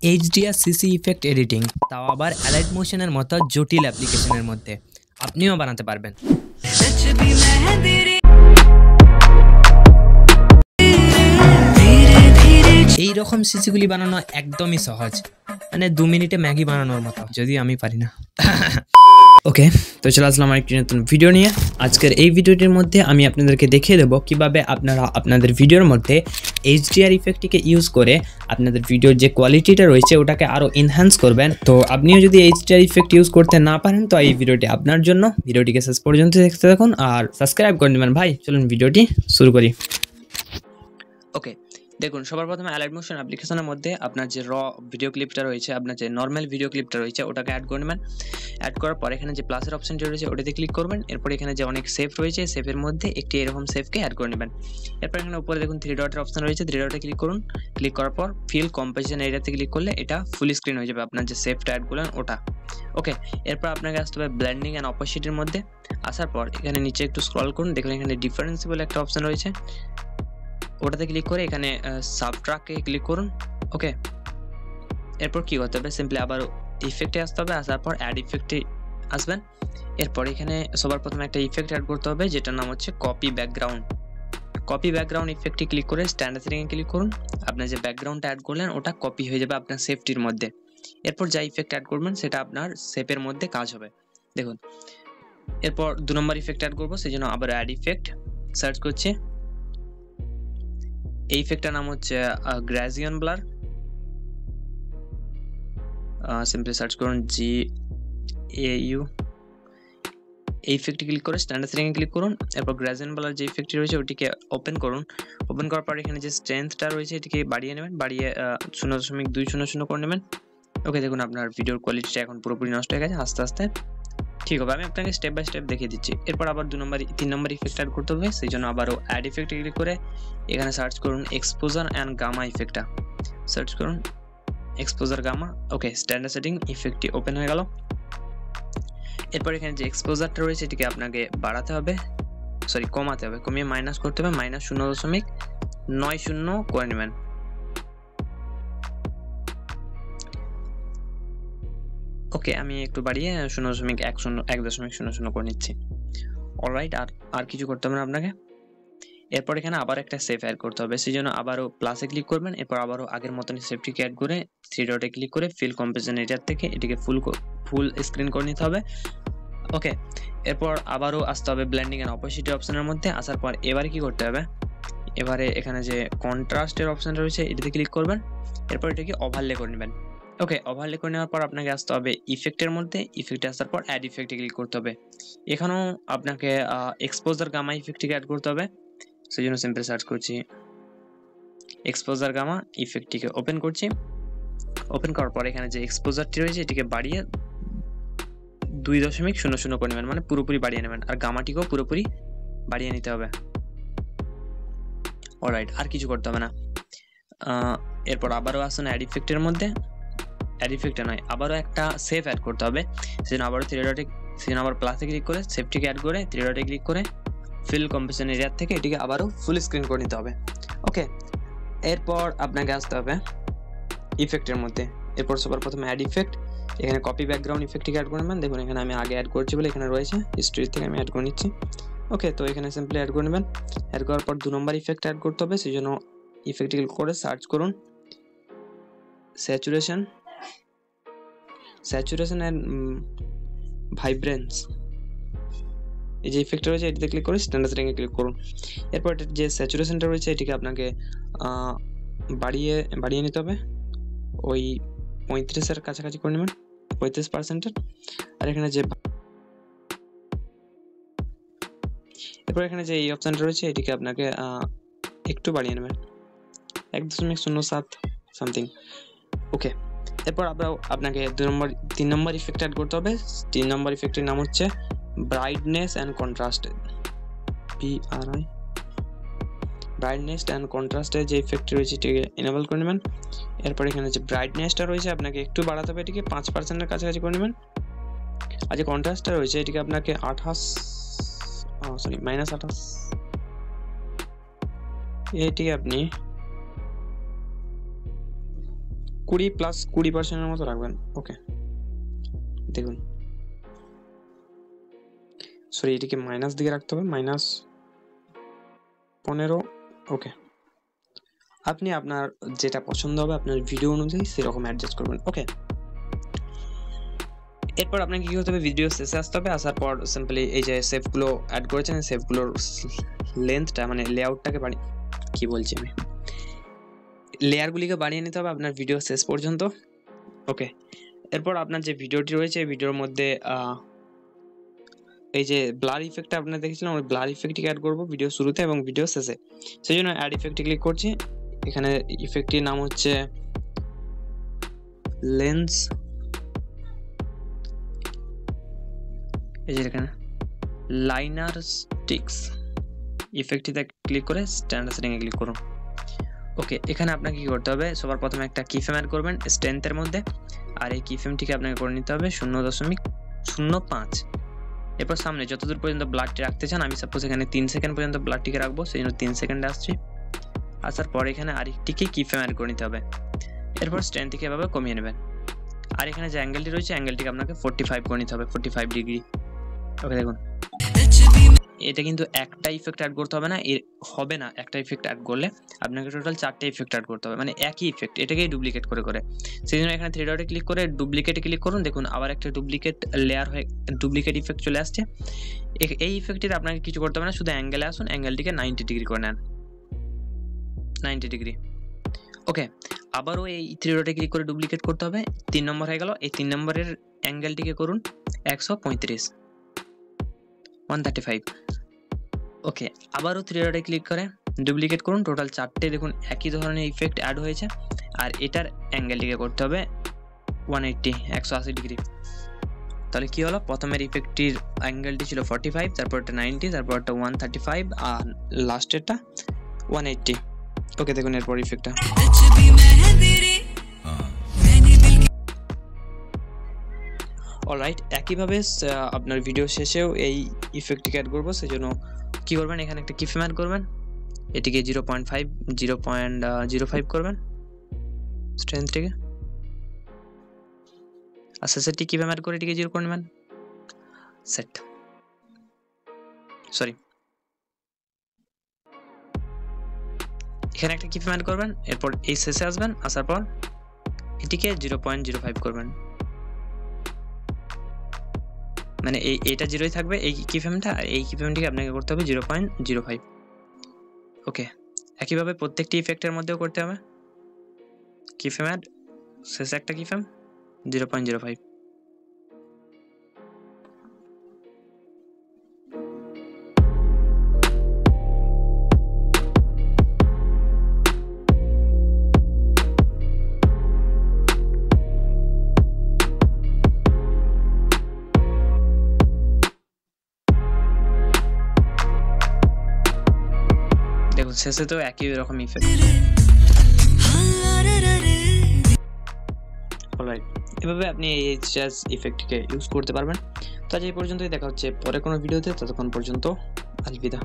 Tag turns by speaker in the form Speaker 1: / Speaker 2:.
Speaker 1: HDR CC effect editing, তাও আবার allied মোশনের মতো জটিল অ্যাপ্লিকেশনের মধ্যে আপনিও বানাতে পারবেন। এই রকম সিসিগুলি বানানো একদমই সহজ, মানে 2 মিনিটে ম্যাগি বানানোর মতো, যদিও আমি পারি না। ওকে, তো চলে আসলাম আরেকটি নতুন ভিডিও নিয়ে। আজকের এই ভিডিওটির মধ্যে আমি আপনাদেরকে দেখিয়ে দেবো কিভাবে আপনারা আপনাদের ভিডিওর মধ্যে HDR ইফেক্টটিকে ইউজ করে আপনাদের ভিডিওর যে কোয়ালিটিটা রয়েছে ওটাকে আরও এনহ্যান্স করবেন। তো আপনিও যদি HDR ইফেক্ট ইউজ করতে না পারেন তো এই ভিডিওটি আপনার জন্য। ভিডিওটিকে শেষ পর্যন্ত দেখতে থাকুন আর সাবস্ক্রাইব করে নেবেন ভাই। চলুন ভিডিওটি শুরু করি। ওকে, দেখুন সবার প্রথমে অ্যালাইট মোশন অ্যাপ্লিকেশনের মধ্যে আপনার যে র ভিডিও ক্লিপটা রয়েছে, আপনার যে নর্মাল ভিডিও ক্লিপটা রয়েছে ওটাকে অ্যাড করে নেবেন। অ্যাড করার পর এখানে যে প্লাসের অপশনটি রয়েছে ওটাতে ক্লিক করবেন। এরপর এখানে যে অনেক সেভ রয়েছে সেভের মধ্যে একটি এরকম সেভকে অ্যাড করে নেবেন। এরপর এখানে উপরে দেখুন 3 ডটের অপশন রয়েছে, 3 ডটে ক্লিক করুন। ক্লিক করার পর ফিল কম্পোজিশন এরিয়াতে ক্লিক করলে এটা ফুল স্ক্রিন হয়ে যাবে আপনার যে সেভটা অ্যাড করলেন ওটা। ওকে, এরপর আপনাকে আসতে হবে ব্লেন্ডিং অ্যান্ড অপোজিটের মধ্যে। আসার পর এখানে নিচে একটু স্ক্রল করুন, দেখুন এখানে ডিফারেন্স বলে একটা অপশন রয়েছে, ওটাতে ক্লিক করে এখানে সাবট্রাক্টে ক্লিক করুন। ওকে, এরপর কি করতে হবে, সিম্পলি আবার ইফেক্টে আসতে হবে। আসার পর অ্যাড ইফেক্টে আসবেন। এরপর এখানে সবার প্রথমে একটা ইফেক্ট অ্যাড করতে হবে যেটার নাম হচ্ছে কপি ব্যাকগ্রাউন্ড। কপি ব্যাকগ্রাউন্ড ইফেক্টে ক্লিক করে স্ট্যান্ডার্ড সেটিংয়ে ক্লিক করুন। আপনার যে ব্যাকগ্রাউন্ডটা অ্যাড করলেন ওটা কপি হয়ে যাবে আপনার সেফটির মধ্যে। এরপর যা ইফেক্ট অ্যাড করবেন সেটা আপনার সেপের মধ্যে কাজ হবে। দেখুন এরপর 2 নম্বর ইফেক্ট অ্যাড করবো, সেই জন্য আবার অ্যাড ইফেক্ট সার্চ করছি। এই ইফেক্টটার নাম হচ্ছে গ্যাসিয়ান ব্লার। সিম্পলি সার্চ করুন GAU। এই ইফেক্টে ক্লিক করে স্ট্যান্ডার্ড সেটিংয়ে ক্লিক করুন। এরপর গ্যাসিয়ান ব্লার যে ইফেক্টটি রয়েছে ওটিকে ওপেন করুন। ওপেন করার পর এখানে যে স্ট্রেংথটা রয়েছে এটিকে বাড়িয়ে নেবেন, বাড়িয়ে 0.200 করে নেবেন। ওকে, দেখুন আপনার ভিডিওর কোয়ালিটিটা এখন পুরোপুরি নষ্ট হয়ে গেছে, আস্তে আস্তে ঠিক হবে। আমি আপনাকে স্টেপ বাই স্টেপ দেখিয়ে দিচ্ছি। এরপর আবার 3 নম্বর ইফেক্ট অ্যাড করতে হবে, সেই জন্য আবারও অ্যাড ইফেক্টে ক্লিক করে এখানে সার্চ করুন এক্সপোজার অ্যান্ড গামা ইফেক্টটা। সার্চ করুন এক্সপোজার গামা। ওকে, স্ট্যান্ডার্ড সেটিং ইফেক্টটি ওপেন হয়ে গেল। এরপর এখানে যে এক্সপোজারটা রয়েছে এটিকে আপনাকে বাড়াতে হবে, কমাতে হবে, কমিয়ে মাইনাস করতে হবে, -0.90 করে নেবেন। ওকে, আমি একটু বাড়িয়ে 0.100 করে নিচ্ছি। অলরাইট, আর কিছু করতে হবে না আপনাকে। এরপর এখানে আবার একটা সেভ অ্যাড করতে হবে, সেই জন্য আবারও প্লাসে ক্লিক করবেন। এরপর আবারও আগের মতন সেভটিকে অ্যাড করে 3 ডটে ক্লিক করে ফিল কম্পোজিশন এরিয়া থেকে এটিকে ফুল স্ক্রিন করে নিতে হবে। ওকে, এরপর আবারও আসতে হবে ব্লেন্ডিং অ্যান্ড অপোজিট অপশনের মধ্যে। আসার পর এবারে কি করতে হবে, এবারে এখানে যে কন্ট্রাস্টের অপশনটা রয়েছে এটাতে ক্লিক করবেন। এরপর এটাকে ওভারলে করে নেবেন। ওকে, ওভারলে করে নেওয়ার পর আপনাকে আসতে হবে ইফেক্টের মধ্যে। ইফেক্টে আসার পর অ্যাড ইফেক্টে ক্লিক করতে হবে। এখানেও আপনাকে এক্সপোজার গামা ইফেক্টটিকে অ্যাড করতে হবে, সেই জন্য সিম্পল সার্চ করছি এক্সপোজার গামা ইফেক্টটিকে ওপেন করছি। ওপেন করার পর এখানে যে এক্সপোজারটি রয়েছে এটিকে বাড়িয়ে 2.00 করে নেবেন, মানে পুরোপুরি বাড়িয়ে নেবেন। আর গামাটিকেও পুরোপুরি বাড়িয়ে নিতে হবে। অলরাইট, আর কিছু করতে হবে না। এরপর আবারও আসুন অ্যাড ইফেক্টের মধ্যে। অ্যাড ইফেক্টে নয়, আবারও একটা সেভ অ্যাড করতে হবে, সেজন্য আবারও 3 ডটে, সেজন্য আবার প্লাসে ক্লিক করে সেভটিকে অ্যাড করে 3 ডটে ক্লিক করে ফিল কম্পোজিশন এরিয়া থেকে এটিকে আবারও ফুল স্ক্রিন করে নিতে হবে। ওকে, এরপর আপনাকে আসতে হবে ইফেক্টের মধ্যে। এরপর সবার প্রথমে অ্যাড ইফেক্ট, এখানে কপি ব্যাকগ্রাউন্ড ইফেক্টটিকে অ্যাড করে নেবেন। দেখুন এখানে আমি আগে অ্যাড করছি বলে এখানে রয়েছে, হিস্ট্রি থেকে আমি অ্যাড করে নিচ্ছি। ওকে, তো এখানে সিম্পলি অ্যাড করে নেবেন। অ্যাড করার পর 2 নম্বর ইফেক্ট অ্যাড করতে হবে, সেই জন্য ইফেক্টে ক্লিক করে সার্চ করুন স্যাচুরেশন অ্যান্ড ভাইব্রেন্স। এই যে ইফেক্টটা রয়েছে এটিতে ক্লিক করে স্ট্যান্ডার্ড সেটিংয়ে ক্লিক করুন। এরপর যে স্যাচুরেশনটা রয়েছে এটিকে আপনাকে বাড়িয়ে নিতে হবে, ওই 35-এর কাছাকাছি করে নেবেন, 35%। আর এখানে যে এরপর এখানে যে এই অপশনটা রয়েছে এটিকে আপনাকে একটু বাড়িয়ে নেবেন, 1.07 সামথিং। ওকে, এরপর আপনাকে 3 নম্বর ইফেক্ট অ্যাড করতে হবে। 3 নম্বর ইফেক্টের নাম হচ্ছে brightness and contrast, brightness and কন্ট্রাস্টের যে ইফেক্টটি রয়েছে এটিকে এনেবল করে নেবেন। এরপর এখানে যে ব্রাইটনেসটা রয়েছে আপনাকে একটু বাড়াতে হবে, এটিকে 5%-এর কাছাকাছি করে নেবেন। আর যে কন্ট্রাস্টটা রয়েছে এটিকে আপনাকে -28, এটিকে আপনি 20 প্লাস 20% মতো রাখবেন। ওকে দেখুন, সরি এটিকে মাইনাস দিকে রাখতে হবে, -15। ওকে, আপনি আপনার যেটা পছন্দ হবে আপনার ভিডিও অনুযায়ী সেরকম অ্যাডজাস্ট করবেন। ওকে, এরপর আপনাকে কি করতে হবে, ভিডিও শেষে আসতে হবে। আসার পর সিম্পলি এই যে শেপগুলো অ্যাড করেছেন, শেপগুলোর লেন্থটা মানে লেআউটটাকে বাড়িয়ে, কি বলছি আমি, লেয়ারগুলিকে বাড়িয়ে নিতে হবে আপনার ভিডিও শেষ পর্যন্ত। ওকে, এরপর আপনার যে ভিডিওটি রয়েছে এই ভিডিওর মধ্যে এই যে ব্লার ইফেক্টটা আপনারা দেখেছিলাম, ওই ব্লার ইফেক্টটিকে অ্যাড করবো ভিডিও শুরুতে এবং ভিডিও শেষে। সেই জন্য অ্যাড ইফেক্টে ক্লিক করছি। এখানে ইফেক্টটির নাম হচ্ছে লেন্স, এই যে এখানে লাইনার স্টিক্স ইফেক্টটিতে ক্লিক করে স্ট্যান্ডার্ড সেটিংয়ে ক্লিক করুন। ওকে, এখানে আপনাকে কি করতে হবে, সবার প্রথমে একটা কিফ্রেম অ্যাড করবেন স্ট্রেংথের মধ্যে, আর এই কিফ্রেমটিকে আপনাকে করে নিতে হবে 0.05। এরপর সামনে যতদূর পর্যন্ত ব্লাডটি রাখতে চান, আমি সাপোজ এখানে 3 সেকেন্ড পর্যন্ত ব্লাডটিকে রাখবো, সেই জন্য 3 সেকেন্ডে আসছি। আসার পর এখানে আরেকটিকে কিফ্রেম অ্যাড করে নিতে হবে। এরপর স্ট্রেংথটিকে এভাবে কমিয়ে নেবেন, আর এখানে যে অ্যাঙ্গেলটি রয়েছে অ্যাঙ্গেলটিকে আপনাকে 45 করে নিতে হবে, 45 ডিগ্রি। ওকে দেখুন, এটা কিন্তু একটা ইফেক্ট অ্যাড করতে হবে না, এর হবে না একটা ইফেক্ট অ্যাড করলে, আপনাকে টোটাল 4টে ইফেক্ট অ্যাড করতে হবে, মানে একই ইফেক্ট, এটাকেই ডুপ্লিকেট করে করে। সেই জন্য এখানে 3 ডটে ক্লিক করে ডুপ্লিকেটে ক্লিক করুন। দেখুন আবার একটা ডুপ্লিকেট লেয়ার হয়ে ডুপ্লিকেট ইফেক্ট চলে আসছে। এই ইফেক্টটিতে আপনাকে কিছু করতে হবে না, শুধু অ্যাঙ্গেলে আসুন, অ্যাঙ্গেলটিকে 90 ডিগ্রি করে নেন, 90 ডিগ্রি। ওকে, আবারও এই 3 ডটে ক্লিক করে ডুপ্লিকেট করতে হবে, 3 নম্বর হয়ে গেল। এই 3 নম্বরের অ্যাঙ্গেলটিকে করুন 135, 135। ওকে, আবারও 3 ডটে ক্লিক করে ডুপ্লিকেট করুন, টোটাল 4টে দেখুন একই ধরনের ইফেক্ট অ্যাড হয়েছে। আর এটার অ্যাঙ্গেলটিকে করতে হবে 180, 180 ডিগ্রি। তাহলে কি হলো, প্রথমের ইফেক্টটির অ্যাঙ্গেলটি ছিল 45, তারপরটা 90, তারপরটা 135, আর লাস্টেরটা 180। ওকে দেখুন এরপর ইফেক্টটা, অলরাইট। একইভাবে আপনার ভিডিও শেষেও এই ইফেক্টটিকে অ্যাড করবো, সেই জন্য কি করবেন, এখানে একটা কিফ্রেম অ্যাড করবেন, এটিকে 0.05 করবেন স্ট্রেংথটিকে, আর শেষেরটি কিফ্রেম অ্যাড করে এটিকে 0 করে নেবেন, সেট। সরি, এখানে একটা কিফ্রেম অ্যাড করবেন, এরপর এই শেষে আসবেন, আসার পর এটিকে 0.05 করবেন, মানে এইটা 0ই থাকবে এই কিফ্রেমটা, আর এই কিফ্রেমটিকে আপনাকে করতে হবে 0.05। ওকে, একইভাবে প্রত্যেকটি ইফেক্টের মধ্যেও করতে হবে কিফ্রেম অ্যাড, শেষে একটা কিফ্রেম 0.05। দেখুন শেষে তো একই রকম ইফেক্ট। অলরাইট, এভাবে আপনি এই জাজ ইফেক্টকে ইউজ করতে পারবেন। তো আজ এই পর্যন্তই, দেখা হচ্ছে পরে কোনো ভিডিওতে, ততক্ষণ পর্যন্ত আলবিদা।